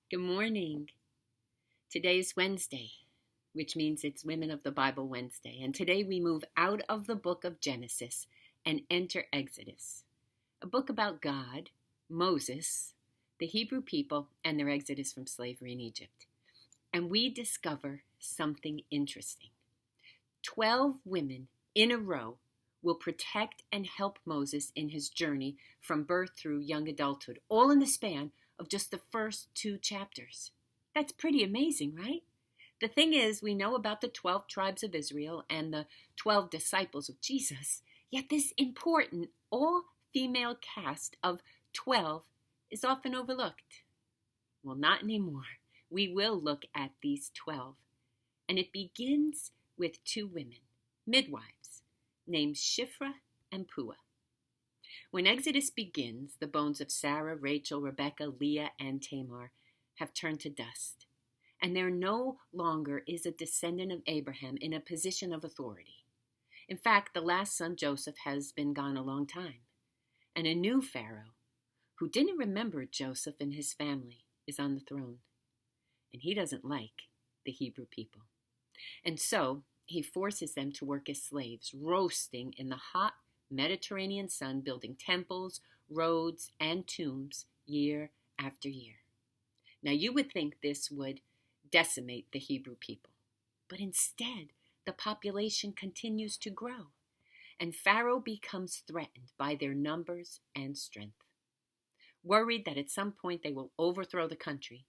Good morning. Today is Wednesday, which means it's Women of the Bible Wednesday. And today we move out of the book of Genesis and enter Exodus, a book about God, Moses, the Hebrew people, and their exodus from slavery in Egypt. And we discover something interesting. 12 women in a row will protect and help Moses in his journey from birth through young adulthood, all in the span of just the first 2 chapters. That's pretty amazing, right? The thing is, we know about the 12 tribes of Israel and the 12 disciples of Jesus, yet this important all-female cast of 12 is often overlooked. Well, not anymore. We will look at these 12, and it begins with 2 women, midwives, named Shiphrah and Puah. When Exodus begins, the bones of Sarah, Rachel, Rebekah, Leah, and Tamar have turned to dust, and there no longer is a descendant of Abraham in a position of authority. In fact, the last son, Joseph, has been gone a long time, and a new Pharaoh, who didn't remember Joseph and his family, is on the throne, and he doesn't like the Hebrew people. And so he forces them to work as slaves, roasting in the hot Mediterranean sun, building temples, roads, and tombs year after year. Now, you would think this would decimate the Hebrew people, but instead, the population continues to grow, and Pharaoh becomes threatened by their numbers and strength. Worried that at some point they will overthrow the country,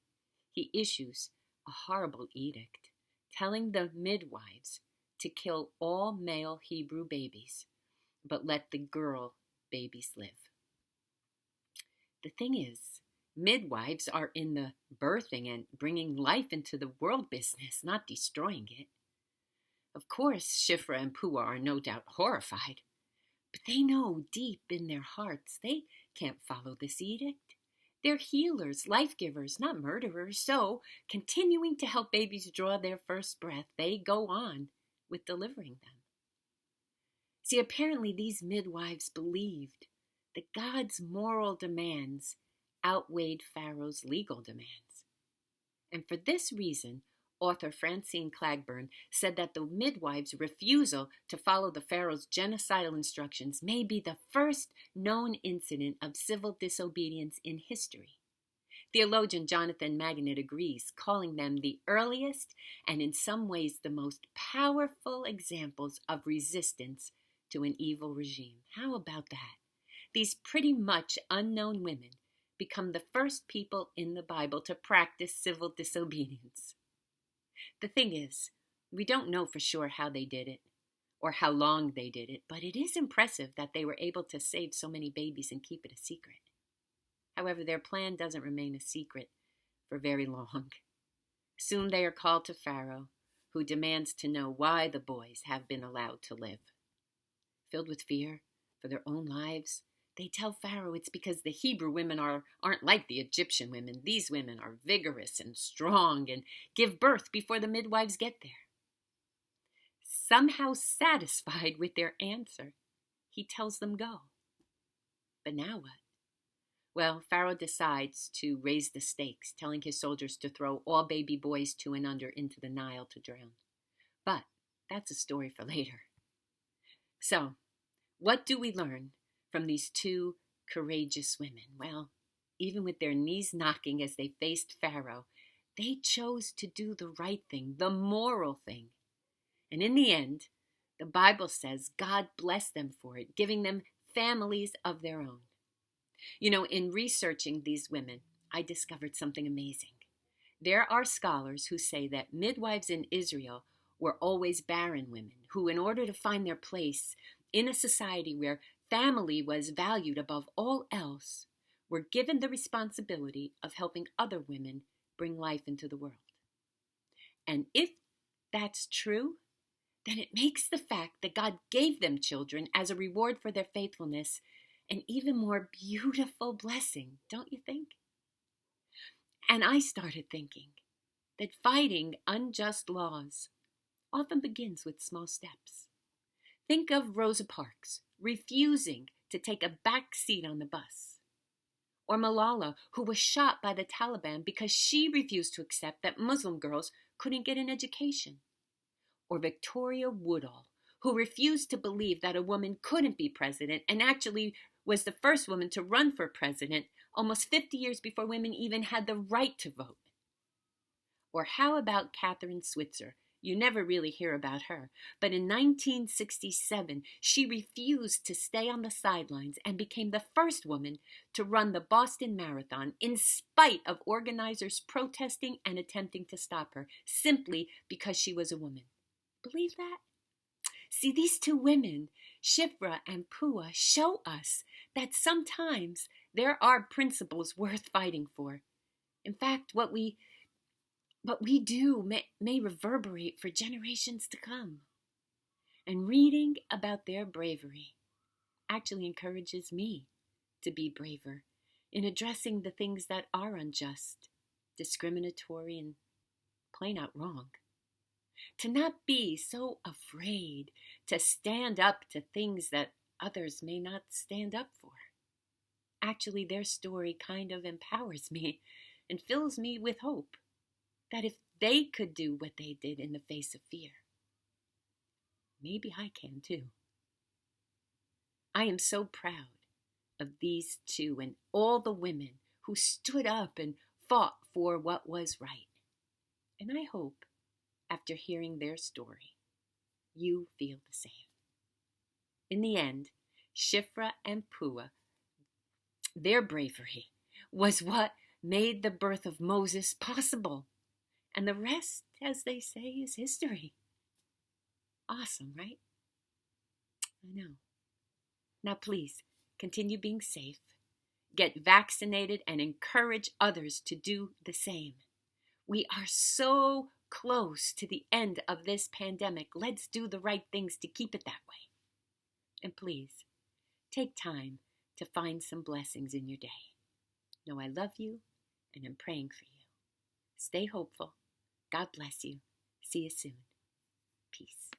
he issues a horrible edict telling the midwives to kill all male Hebrew babies, but let the girl babies live. The thing is, midwives are in the birthing and bringing life into the world business, not destroying it. Of course, Shiphrah and Puah are no doubt horrified, but they know deep in their hearts they can't follow this edict. They're healers, life-givers, not murderers, so continuing to help babies draw their first breath, they go on with delivering them. See, apparently these midwives believed that God's moral demands outweighed Pharaoh's legal demands. And for this reason, author Francine Clagburn said that the midwives' refusal to follow the Pharaoh's genocidal instructions may be the first known incident of civil disobedience in history. Theologian Jonathan Magnet agrees, calling them the earliest and in some ways the most powerful examples of resistance to an evil regime. How about that? These pretty much unknown women become the first people in the Bible to practice civil disobedience. The thing is, we don't know for sure how they did it or how long they did it, but it is impressive that they were able to save so many babies and keep it a secret. However, their plan doesn't remain a secret for very long. Soon they are called to Pharaoh, who demands to know why the boys have been allowed to live. Filled with fear for their own lives, they tell Pharaoh it's because the Hebrew women aren't like the Egyptian women. These women are vigorous and strong and give birth before the midwives get there. Somehow satisfied with their answer, he tells them go. But now what? Well, Pharaoh decides to raise the stakes, telling his soldiers to throw all baby boys 2 and under into the Nile to drown. But that's a story for later. So, what do we learn from these 2 courageous women? Well, even with their knees knocking as they faced Pharaoh, they chose to do the right thing, the moral thing. And in the end, the Bible says God blessed them for it, giving them families of their own. You know, in researching these women, I discovered something amazing. There are scholars who say that midwives in Israel were always barren women who, in order to find their place in a society where family was valued above all else, were given the responsibility of helping other women bring life into the world. And if that's true, then it makes the fact that God gave them children as a reward for their faithfulness an even more beautiful blessing, don't you think? And I started thinking that fighting unjust laws often begins with small steps. Think of Rosa Parks refusing to take a back seat on the bus, Or Malala, who was shot by the Taliban because she refused to accept that Muslim girls couldn't get an education. Or Victoria Woodhull, who refused to believe that a woman couldn't be president and actually was the first woman to run for president almost 50 years before women even had the right to vote. Or how about Catherine Switzer? You never really hear about her, but in 1967, she refused to stay on the sidelines and became the first woman to run the Boston Marathon in spite of organizers protesting and attempting to stop her, simply because she was a woman. Believe that? See, these two women, Shiphrah and Puah, show us that sometimes there are principles worth fighting for. In fact, what we do may reverberate for generations to come. And reading about their bravery actually encourages me to be braver in addressing the things that are unjust, discriminatory, and plain out wrong. To not be so afraid to stand up to things that others may not stand up for. Actually, their story kind of empowers me and fills me with hope that if they could do what they did in the face of fear, maybe I can too. I am so proud of these two and all the women who stood up and fought for what was right. And I hope, after hearing their story, you feel the same. In the end, Shiphrah and Puah, their bravery was what made the birth of Moses possible. And the rest, as they say, is history. Awesome, right? I know. Now please, continue being safe. Get vaccinated and encourage others to do the same. We are so close to the end of this pandemic. Let's do the right things to keep it that way. And please, take time to find some blessings in your day. Know I love you and I'm praying for you. Stay hopeful. God bless you. See you soon. Peace.